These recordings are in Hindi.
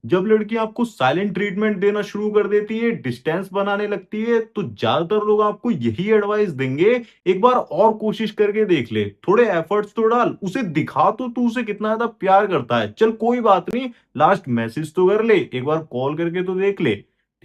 जब लड़की आपको साइलेंट ट्रीटमेंट देना शुरू कर देती है, डिस्टेंस बनाने लगती है, तो ज्यादातर लोग आपको यही एडवाइस देंगे, एक बार और कोशिश करके देख ले, थोड़े एफर्ट्स तो डाल, उसे दिखा तो तू उसे कितना ज्यादा प्यार करता है, चल कोई बात नहीं, लास्ट मैसेज तो कर ले, एक बार कॉल करके तो देख ले,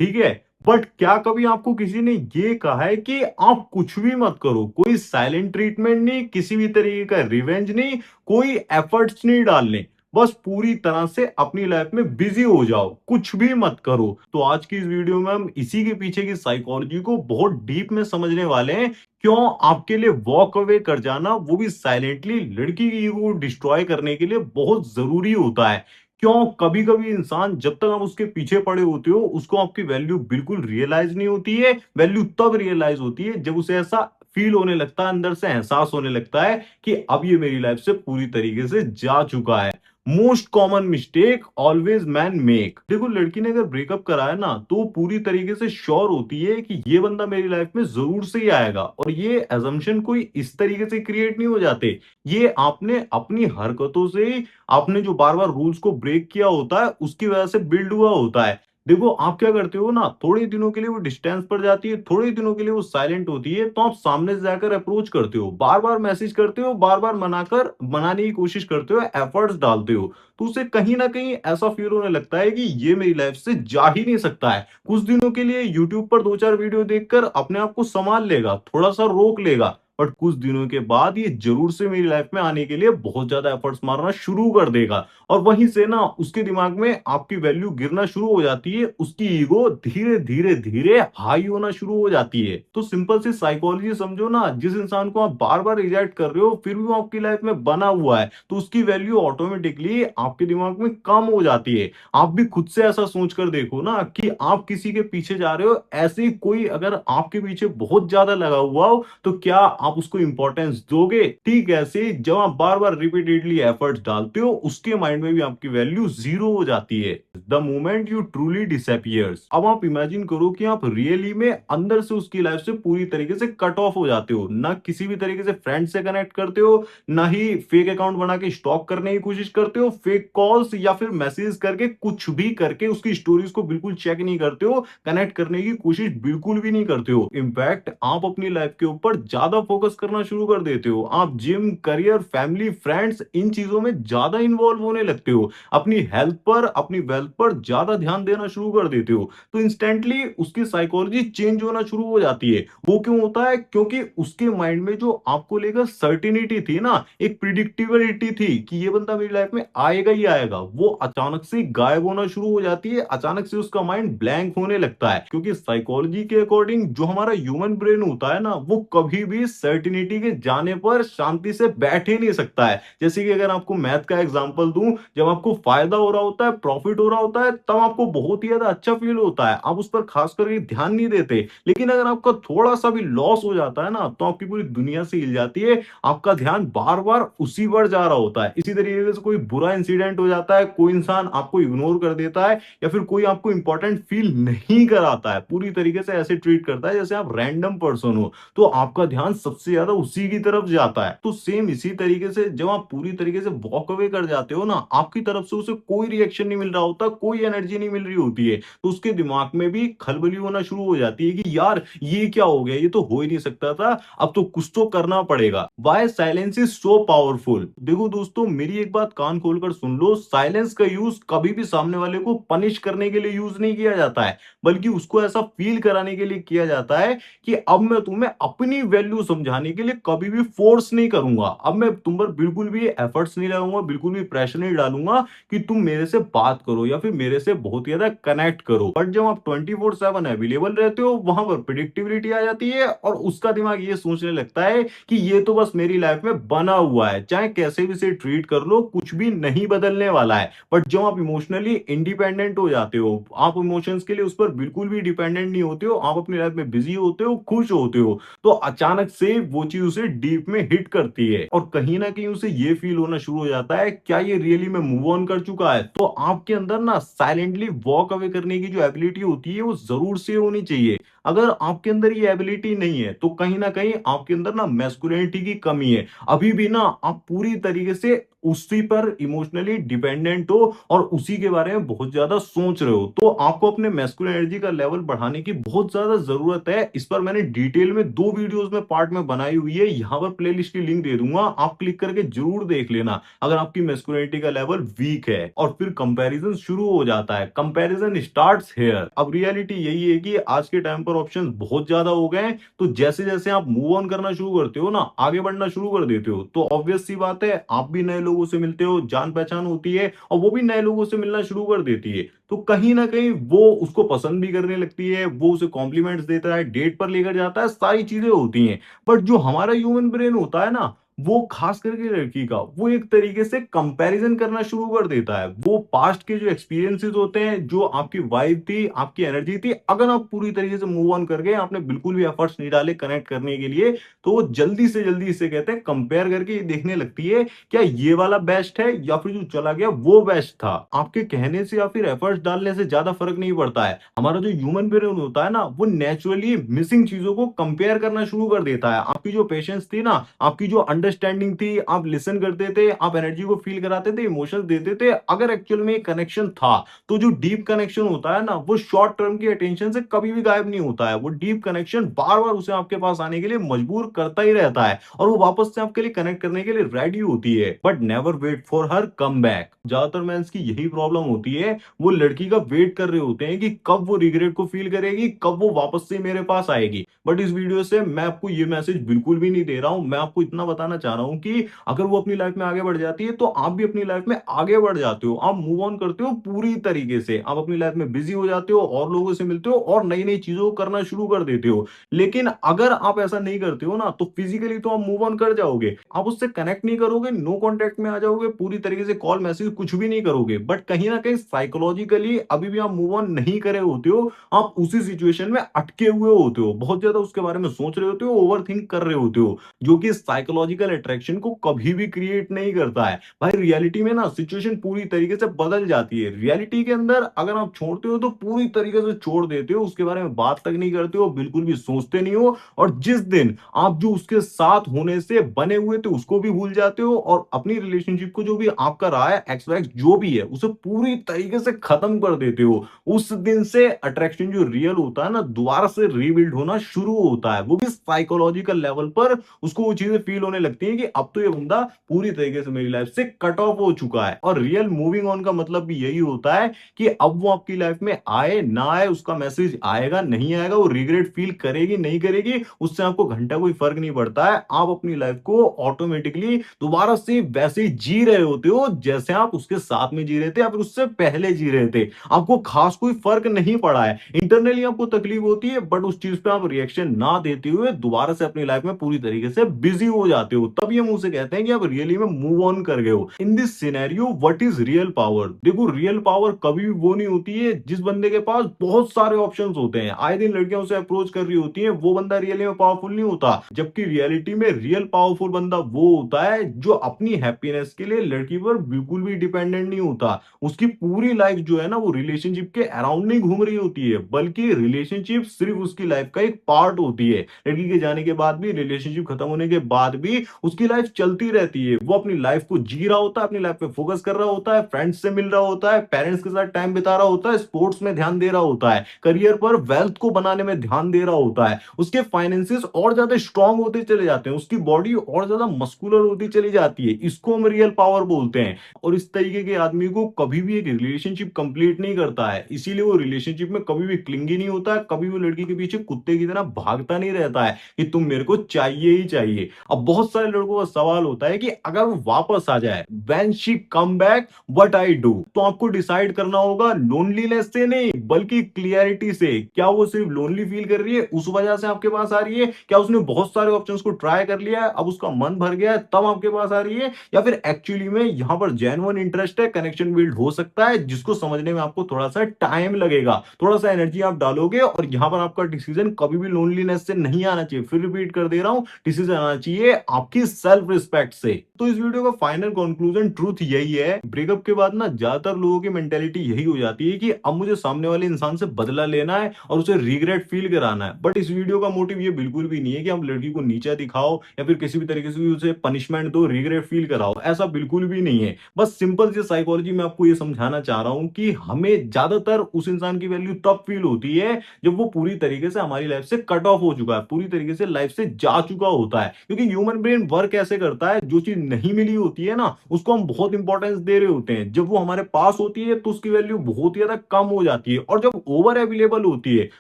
ठीक है। बट क्या कभी आपको किसी ने ये कहा है कि आप कुछ भी मत करो, कोई साइलेंट ट्रीटमेंट नहीं, किसी भी तरीके का रिवेंज नहीं, कोई एफर्ट्स नहीं डालने, बस पूरी तरह से अपनी लाइफ में बिजी हो जाओ, कुछ भी मत करो। तो आज की इस वीडियो में हम इसी के पीछे की साइकोलॉजी को बहुत डीप में समझने वाले हैं। क्यों आपके लिए वॉक अवे कर जाना, वो भी साइलेंटली, लड़की की ईगो को डिस्ट्रॉय करने के लिए बहुत जरूरी होता है। क्यों कभी कभी इंसान जब तक आप उसके पीछे पड़े होते हो, उसको आपकी वैल्यू बिल्कुल रियलाइज नहीं होती है। वैल्यू तब रियलाइज होती है जब उसे ऐसा फील होने लगता है, अंदर से एहसास होने लगता है कि अब ये मेरी लाइफ से पूरी तरीके से जा चुका है। Most common mistake always man make. देखो, लड़की ने अगर ब्रेकअप करा है ना, तो पूरी तरीके से श्योर होती है कि ये बंदा मेरी लाइफ में जरूर से ही आएगा, और ये एजम्पशन कोई इस तरीके से क्रिएट नहीं हो जाते। ये आपने अपनी हरकतों से ही, आपने जो बार बार रूल्स को ब्रेक किया होता है, उसकी वजह से बिल्ड हुआ होता है। देखो, आप क्या करते हो ना, थोड़े दिनों के लिए वो डिस्टेंस पर जाती है, थोड़े दिनों के लिए वो साइलेंट होती है, तो आप सामने से जाकर अप्रोच करते हो, बार बार मैसेज करते हो, बार बार मनाने की कोशिश करते हो, एफर्ट्स डालते हो, तो उसे कहीं ना कहीं ऐसा फील होने लगता है कि ये मेरी लाइफ से जा ही नहीं सकता है। कुछ दिनों के लिए यूट्यूब पर दो चार वीडियो देखकर अपने आप को संभाल लेगा, थोड़ा सा रोक लेगा, बट कुछ दिनों के बाद ये जरूर से मेरी लाइफ में आने के लिए बहुत ज्यादा एफर्ट्स मारना शुरू कर देगा। और वहीं से ना उसके दिमाग में आपकी वैल्यू गिरना शुरू हो जाती है, उसकी ईगो धीरे धीरे धीरे हाई होना शुरू हो जाती है। तो सिंपल सी साइकोलॉजी समझो ना, जिस इंसान को आप बार बार रिजेक्ट कर रहे हो, फिर भी वो आपकी लाइफ में बना हुआ है, तो उसकी वैल्यू ऑटोमेटिकली आपके दिमाग में कम हो जाती है। आप भी खुद से ऐसा सोच कर देखो ना कि आप किसी के पीछे जा रहे हो, ऐसे ही कोई अगर आपके पीछे बहुत ज्यादा लगा हुआ हो, तो क्या आप उसको इंपॉर्टेंस दोगे? ठीक ऐसे ही जब आप बार बार रिपीटेडली एफर्ट्स डालते हो, उसके माइंड में भी आपकी वैल्यू जीरो हो जाती है। The moment you truly disappears. अब आप इमेजिन करो कि आप रियली में अंदर से उसकी लाइफ से पूरी तरीके से कट ऑफ हो जाते हो, ना किसी भी तरीके से फ्रेंड से कनेक्ट करते हो, ना ही फेक अकाउंट बना के स्टॉक करने की कोशिश करते हो, फेक कॉल्स या फिर मैसेज करके, कुछ भी करके उसकी स्टोरीज को बिल्कुल चेक नहीं करते हो, कनेक्ट करने की कोशिश बिल्कुल भी नहीं करते हो। इनफैक्ट आप अपनी लाइफ के ऊपर ज्यादा फोकस करना शुरू कर देते हो, आप जिम, करियर, फैमिली, फ्रेंड्स, इन चीजों में ज्यादा इन्वॉल्व होने लगते हो, अपनी हेल्थ पर, अपनी वेल्थ पर ज्यादा ध्यान देना शुरू कर देते हो। तो इंस्टेंटली उसकी साइकोलॉजी चेंज होना शुरू हो जाती है। वो क्यों होता है? क्योंकि उसके माइंड में जो आपको लेकर सर्टिनिटी थी ना, एक प्रिडिक्टिबिलिटी थी कि ये बंदा मेरी लाइफ में आएगा ही आएगा, वो अचानक से गायब होना शुरू हो जाती है। अचानक से उसका माइंड ब्लैंक होने लगता है, क्योंकि साइकोलॉजी के अकॉर्डिंग जो हमारा ह्यूमन ब्रेन होता है ना, वो कभी भी सर्टिनिटी के जाने पर शांति से बैठ ही नहीं सकता है। जैसे कि अगर आपको मैथ का एग्जांपल दूं, जब आपको फायदा हो रहा होता है, प्रॉफिट हो रहा होता है, तब आपको बहुत ही ज्यादा अच्छा फील होता है, आप उस पर खास करके ध्यान नहीं देते। लेकिन अगर आपका थोड़ा सा भी लॉस हो जाता है ना, तो आपकी पूरी दुनिया से हिल जाती है, आपका ध्यान बार बार उसी पर जा रहा होता है। इसी तरीके से कोई बुरा इंसिडेंट हो जाता है, कोई इंसान आपको इग्नोर कर देता है, या फिर कोई आपको इंपॉर्टेंट फील नहीं कराता है, पूरी तरीके से ऐसे ट्रीट करता है जैसे आप रैंडम पर्सन हो, तो आपका ध्यान सबसे ज्यादा उसी की तरफ जाता है। तो सेम इसी तरीके से जब आप पूरी तरीके से वॉक अवे कर जाते हो ना, आपकी तरफ से उसे कोई रिएक्शन नहीं मिल रहा होता, कोई एनर्जी नहीं मिल रही होती है, तो उसके दिमाग में भी खलबली होना शुरू हो जाती है कि यार ये क्या हो गया, ये तो हो ही नहीं सकता था, अब तो कुछ तो करना पड़ेगा। Why silence is so powerful. देखो दोस्तों, मेरी एक बात कान खोलकर सुन लो, साइलेंस का यूज कभी भी सामने वाले को पनिश करने के लिए यूज नहीं किया जाता है, बल्कि उसको ऐसा फील कराने के लिए किया जाता है कि अब मैं तुम्हें अपनी वैल्यू समझाने के लिए कभी भी फोर्स नहीं करूंगा, अब मैं तुम पर बिल्कुल भी एफर्ट्स नहीं लगाऊंगा, बिल्कुल भी प्रेशर नहीं डालूंगा कि तुम मेरे से बात करो या फिर मेरे से बहुत ज्यादा कनेक्ट करो। बट जब आप 24/7 अवेलेबल रहते हो, वहां पर प्रिडिक्टिबिलिटी आ जाती है, और उसका दिमाग ये सोचने लगता है कि ये तो बस मेरी लाइफ में बना हुआ है, चाहे कैसे भी से ट्रीट कर लो, कुछ भी नहीं बदलने वाला है। बट जब आप इमोशनली इंडिपेंडेंट हो जाते हो, आप इमोशंस के लिए उस पर बिल्कुल भी डिपेंडेंट नहीं होते हो, आप अपनी लाइफ में बिजी होते हो, खुश होते हो, तो अचानक से वो चीज उसे डीप में हिट करती है, और कहीं ना कहीं उसे ये फील होना शुरू हो जाता है, क्या ये रियली में मूव ऑन कर चुका है? तो आपके अंदर ना साइलेंटली वॉक अवे करने की जो एबिलिटी होती है, वो जरूर से होनी चाहिए। अगर आपके अंदर ये एबिलिटी नहीं है, तो कहीं न कहीं आपके अंदर ना मैस्कुलिनिटी की कमी है। अभी भी ना आप पूरी तरीके से उसी पर इमोशनली डिपेंडेंट हो और उसी के बारे में बहुत ज़्यादा सोच रहे हो। तो आपको अपने मैस्कुलिन एनर्जी का लेवल बढ़ाने की बहुत ज़्यादा ज़रूरत है। इस पर मैंने डिटेल में 2 वीडियोज़ में पार्ट में बनाई हुई है। यहाँ पर प्लेलिस्ट की लिंक दे दूँगा, आप क्लिक करके ज़रूर देख लेना, अगर आपकी मैस्कुलिनिटी का लेवल वीक है। और फिर कंपैरिज़न शुरू हो जाता है। Comparison starts here. अब रियलिटी यही है कि आज के टाइम पर ऑप्शंस बहुत ज़्यादा हो गए हैं, तो जैसे-जैसे आप मूव ऑन करना शुरू करते हो ना, आगे बढ़ना शुरू कर देते हो, तो ऑब्वियस सी बात है, आप भी नए लोगों से मिलते हो, जान-पहचान होती है और वो भी नए लोगों से मिलना शुरू कर देती है। तो कहीं न कहीं वो उसको पसंद भी करने लगती है, वो उसे कॉम्प्लीमेंट्स देता है, डेट पर लेकर जाता है, सारी चीज़ें होती हैं। बट जो हमारा ह्यूमन ब्रेन होता है ना, वो खास करके लड़की का, वो एक तरीके से कंपैरिज़न करना शुरू कर देता है। वो पास्ट के जो एक्सपीरियंसेस होते हैं, जो आपकी वाइब थी, आपकी एनर्जी थी, अगर आप पूरी तरीके से मूव ऑन कर गए, आपने बिल्कुल भी एफर्ट्स नहीं डाले कनेक्ट करने के लिए, तो वो जल्दी से जल्दी इसे कहते हैं कंपेयर करके ये देखने लगती है, क्या ये वाला बेस्ट है या फिर जो चला गया वो बेस्ट था। आपके कहने से या फिर एफर्ट्स डालने से ज़्यादा फ़र्क नहीं पड़ता है। हमारा जो ह्यूमन ब्रेन होता है ना, वो नेचुरली मिसिंग चीज़ों को कंपेयर करना शुरू कर देता है। आपकी जो पेशेंस थी ना, आपकी जो अंडरस्टैंडिंग थी, आप लिसन करते थे, आप एनर्जी को फील कराते थे, इमोशंस देते थे, अगर एक्चुअल में एक कनेक्शन था, तो जो डीप कनेक्शन होता है ना, वो शॉर्ट टर्म की अटेंशन से कभी भी गायब नहीं होता है। वो डीप कनेक्शन बार-बार उसे आपके पास आने के लिए मजबूर करता ही रहता है और वो वापस से आपके लिए कनेक्ट करने के लिए रेडी होती है। But never wait for her come back. ज्यादातर मेंस की यही प्रॉब्लम होती है, वो लड़की का वेट कर रहे होते हैं कि कब वो रिग्रेट को फील करेगी, कब वो वापस से मेरे पास आएगी। बट इस वीडियो से मैं आपको ये मैसेज बिल्कुल भी नहीं दे रहा हूं। मैं आपको इतना बताना चाह रहा हूं कि अगर वो अपनी लाइफ में आगे बढ़ जाती है, तो आप भी अपनी लाइफ में आगे बढ़ जाते हो। आप मूव ऑन करते हो पूरी तरीके से, आप अपनी लाइफ में बिजी हो जाते हो और लोगों से मिलते हो और नई नई चीजों को करना शुरू कर देते हो। लेकिन अगर आप ऐसा नहीं करते हो ना, तो फिजिकली तो आप मूव ऑन कर जाओगे, आप उससे कनेक्ट नहीं करोगे, नो कांटेक्ट में आ जाओगे, पूरी तरीके से कॉल मैसेज कुछ भी नहीं करोगे, बट कहीं ना कहीं साइकोलॉजिकली अभी भी आप मूव ऑन नहीं करे होते हो। आप उसी सिचुएशन में अटके हुए होते हो, बहुत ज्यादा उसके बारे में सोच रहे होते हो, ओवर थिंक कर रहे होते हो, जो कि साइकोलॉजिकल अट्रैक्शन को कभी भी क्रिएट नहीं करता है। भाई रियलिटी में ना सिचुएशन पूरी तरीके से बदल जाती है। रियलिटी के अंदर अगर आप छोड़ते हो तो पूरी तरीके से छोड़ देते हो, उसके बारे में बात तक नहीं करते हो, बिल्कुल भी सोचते नहीं हो, और जिस दिन आप जो उसके साथ होने से बने हुए थे उसको भी भूल जाते हो और अपनी रिलेशनशिप को जो भी आपका रहा है, एक्स वैक्स जो भी है, उसे पूरी तरीके से खत्म कर देते हो। उस दिन से अट्रैक्शन जो रियल होता है ना, दोबारा से रीबिल्ड होना शुरू होता है, वो भी साइकोलॉजिकल लेवल पर। उसको वो चीजें फील होने लगती है कि अब तो ये बंदा पूरी तरीके से मेरी लाइफ से कट ऑफ हो चुका है। और रियल मूविंग ऑन का मतलब भी यही होता है कि अब वो आपकी लाइफ में आए ना आए, उसका मैसेज आएगा नहीं आएगा, वो रिग्रेट फील करेगी नहीं करेगी, उससे आपको घंटा कोई फर्क नहीं पड़ता है। आप अपनी लाइफ को ऑटोमेटिकली दोबारा से वैसे ही जी रहे होते हो जैसे आप उसके साथ में जी रहे थे या फिर उससे पहले जी रहे थे। आपको खास कोई फर्क नहीं पड़ा है, इंटरनली आपको तकलीफ होती है, बट उस चीज पे आप रिएक्शन ना देते हुए दोबारा से अपनी लाइफ में पूरी तरीके से बिजी हो जाते हो। तब ये मुंह से कहते हैं कि आप रियली में मूव ऑन कर गए हो। In this scenario what is real power? देखो, रियल पावर कभी भी वो नहीं होती है जिस बंदे के पास बहुत सारे ऑप्शंस होते हैं, आए दिन लड़कियां उसे अप्रोच कर रही होती हैं, वो बंदा रियली में पावरफुल नहीं होता। जबकि रियलिटी में रियल पावरफुल बंदा वो होता है जो अपनी हैप्पीनेस के लिए लड़की पर बिल्कुल भी डिपेंडेंट नहीं होता। उसकी पूरी लाइफ जो है ना, वो रिलेशनशिप के अराउंड नहीं घूम रही होती है, बल्कि रिलेशनशिप सिर्फ उसकी लाइफ का एक पार्ट होती है। लड़की के जाने के बाद भी, रिलेशनशिप खत्म होने के बाद भी उसकी लाइफ चलती रहती है। वो अपनी लाइफ को जी रहा होता है, अपनी लाइफ पे फोकस कर रहा होता है, फ्रेंड्स से मिल रहा होता है, पेरेंट्स के साथ टाइम बिता रहा होता है, स्पोर्ट्स में ध्यान दे रहा होता है, करियर पर वेल्थ को बनाने में ध्यान दे रहा होता है। उसके फाइनेंसेस और ज्यादा स्ट्रांग होते चले जाते हैं, उसकी बॉडी और ज्यादा मस्कुलर होती चली जाती है। इसको हम रियल पावर बोलते हैं। और इस तरीके के आदमी को कभी भी एक रिलेशनशिप कंप्लीट नहीं करता है, इसीलिए वो रिलेशनशिप में कभी भी क्लिंगी नहीं होता है, कभी वो लड़की के पीछे कुत्ते की तरह भागता नहीं रहता है कि तुम मेरे को चाहिए ही चाहिए। अब बहुत सारे लड़कों का सवाल होता है कि अगर वो वापस आ जाए, when she come back what I do? तो आपको डिसाइड करना होगा लोनलीनेस से नहीं, बल्कि क्लियरिटी से। क्या वो सिर्फ लोनली फील कर रही है, उस वजह से आपके पास आ रही है? क्या उसने बहुत सारे ऑप्शंस को ट्राई कर लिया है, अब उसका मन भर गया है, तब आपके पास आ रही है? या फिर एक्चुअली में यहां पर जेन्युइन इंटरेस्ट है, कनेक्शन बिल्ड हो सकता है, जिसको समझने में आपको थोड़ा सा टाइम लगेगा, थोड़ा सा एनर्जी आप डालोगे, और यहां पर आपका डिसीजन कभी भी लोनलीनेस से नहीं आना चाहिए। फिर रिपीट कर दे रहा हूं, डिसीजन आना चाहिए आपकी सेल्फ रिस्पेक्ट से। तो इस वीडियो का फाइनल कंक्लूजन ट्रुथ यही है, ब्रेकअप के बाद ना ज्यादातर लोगों की मेंटेलिटी यही हो जाती है कि अब मुझे सामने वाले इंसान से बदला लेना है और उसे रिग्रेट फील कराना है। बट इस वीडियो का मोटिव ये बिल्कुल भी नहीं है कि हम लड़की को नीचा दिखाओ या फिर किसी भी तरीके से भी उसे पनिशमेंट दो, रिग्रेट फील कराओ, ऐसा बिल्कुल भी नहीं है। बस सिंपल सी साइकोलॉजी में आपको ये समझाना चाह रहा हूं कि हमें ज्यादातर उस इंसान की वैल्यू तब फील होती है जब वो पूरी तरीके से हमारी लाइफ से कट ऑफ हो चुका है, पूरी तरीके से लाइफ से जा चुका होता है। क्योंकि ह्यूमन ब्रेन वर्क ऐसे करता है, जो चीज नहीं मिली होती है ना, उसको हम बहुत इंपॉर्टेंस दे रहे होते हैं। जब वो हमारे पास होती है तो उसकी वैल्यू बहुत ज्यादा कम हो जाती है, और जब ओवर अवेलेबल होती है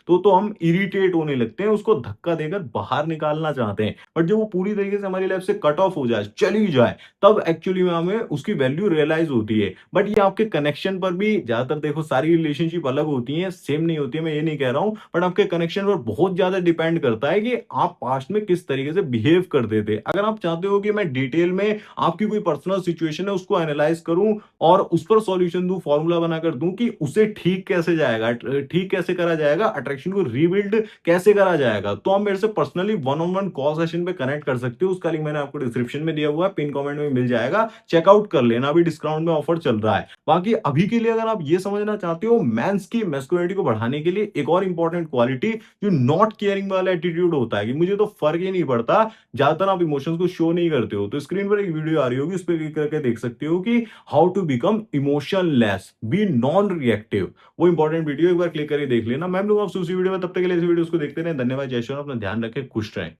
तो हम इरिटेट होने लगते हैं, उसको धक्का देकर बाहर निकालना चाहते हैं। बट जब वो पूरी तरीके से हमारी लाइफ से कट ऑफ हो जाए, चली जाए, तब एक्चुअली में हमें उसकी वैल्यू रियलाइज होती है। बट ये आपके कनेक्शन पर भी ज्यादातर, देखो सारी रिलेशनशिप अलग होती हैं, सेम नहीं होती है, मैं ये नहीं कह रहा हूं, बट आपके कनेक्शन पर बहुत ज्यादा डिपेंड करता है कि आप पास्ट में किस तरीके से बिहेव करते थे। अगर आप चाहते हो कि मैं डिटेल में आपकी कोई पर्सनल सिचुएशन है उसको एनालाइज करूं और उस पर सॉल्यूशन दूं, फॉर्मूला बनाकर दूं कि उसे ठीक कैसे जाएगा, ठीक कैसे करा जाएगा, अट्रैक्शन को रीबिल्ड कैसे करा जाएगा, तो आप मेरे से personally one on one call session पे कनेक्ट कर सकते हो। उसका लिंक मैंने आपको डिस्क्रिप्शन में दिया हुआ है, पिन कमेंट में मिल जाएगा, चेकआउट कर लेना, अभी डिस्काउंट में ऑफर चल रहा है। बाकी अभी के लिए अगर आप ये समझना चाहते हो मेंस की मैस्कुलिनिटी को बढ़ाने के लिए एक और इंपॉर्टेंट क्वालिटी जो नॉट केयरिंग वाला एटीट्यूड होता है कि मुझे तो फर्क ही नहीं पड़ता, ज्यादातर आप इमोशंस को शो नहीं करते हो, तो स्क्रीन पर एक वीडियो आ रही होगी, उस पर क्लिक करके देख सकते हो कि how to become emotionless, be non reactive. वो इंपॉर्टेंट वीडियो एक बार क्लिक करके देख लेना। मैं लोग आपसे उसी वीडियो में, तब तक के लिए इस वीडियो को देखते रहे। धन्यवाद, जय श्री राम, अपना ध्यान रखें, खुश रहें।